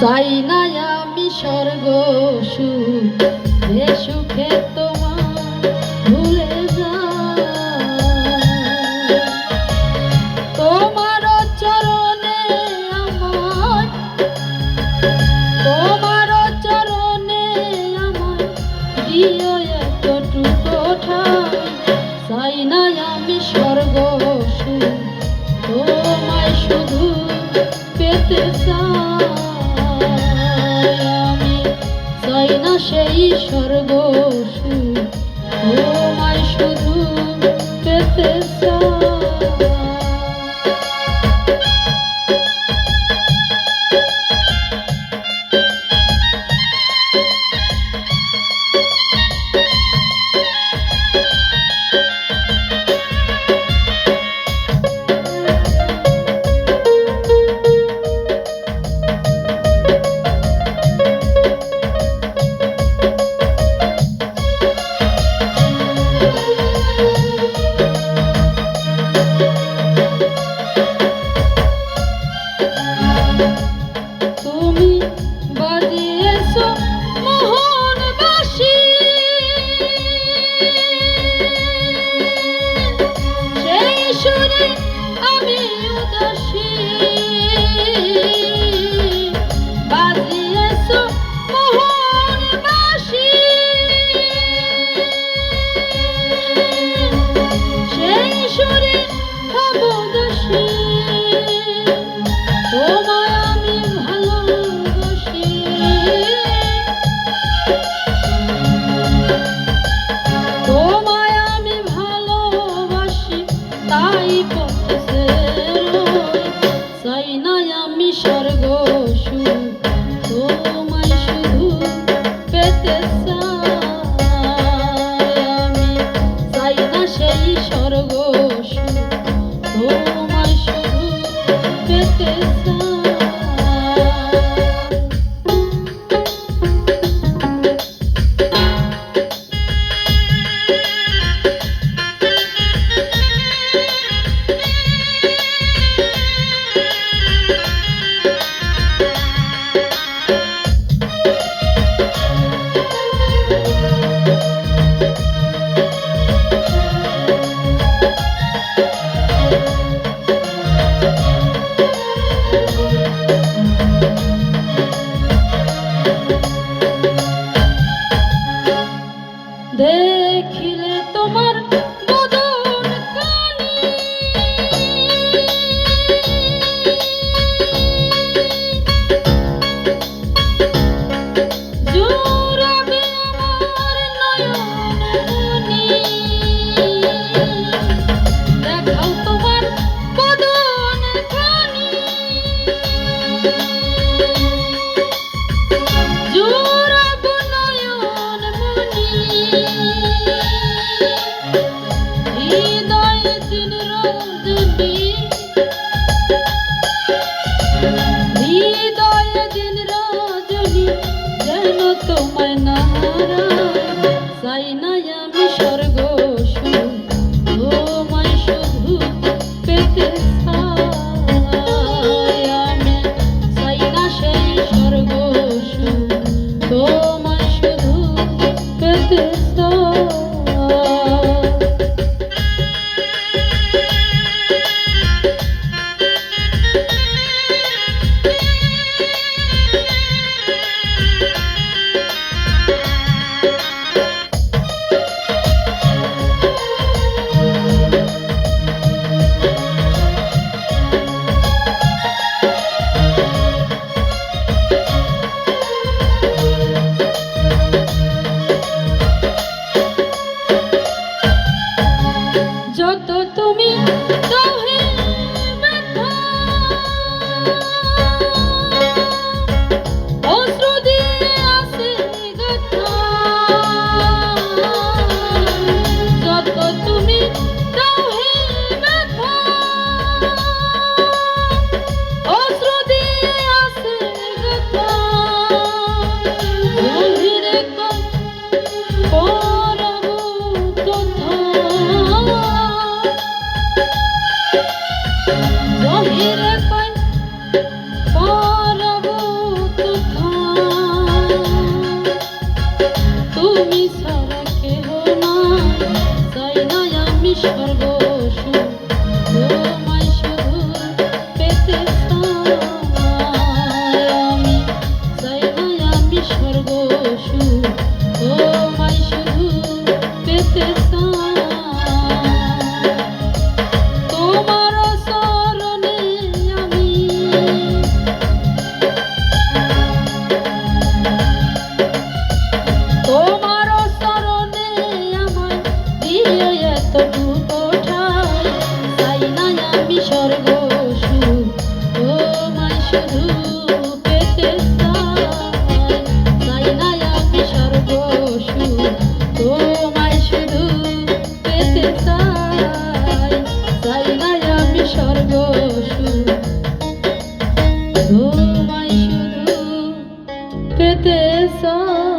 চাই না আমি স্বর্গ সুখ, যে সুখে তোমার ভুলে যায়। তোমার চরণে আমার, তোমার চরণে আমার দিও এতটুকু ঠাই। চাই না আমি স্বর্গ সুখ, তোমায় শুধু পেতে চাই। আমি চাই না সেই স্বর্গ সুখ, তোমায় শুধু পেতে চাই। স্বর্গ সুখ, তোমায় শুধু পেতে চাই। আমি চাই না সেই স্বর্গ সুখ, তোমায় শুধু পেতে চাই। দেখিলে তোমার বদন কানি, জুড়াবে আমার নয়ন মনি। দেখাও তোমার বদন কানি, জুড়াবো নয়ন মনি। হৃদয় দিন রজনী, হৃদয় দিন রজনী যেন তোমায় না হারাই। চাই না আমি স্বর্গ সুখ, তোমায় শুধু পেতে চাই। আমি চাই না সেই স্বর্গ সুখ, তোমায় শুধু পেতে চাই। স্বর্গ সুখ তোমায় শুধু পেতে চাই আমি চাই না আমি স্বর্গ সুখ তোমায় শুধু পেতে চাই তোমার চরণে আমি তোমার চরণে আমায় দিয়ে এতটুকু ঠাই চাই না আমি স্বর্গ সুখ তোমায় শুধু পেতে চাই চাই না আমি স্বর্গ সুখ তোমায় শুধু পেতে চাই চাই না আমি স্বর্গ সুখ তোমায় শুধু পেতে চাই।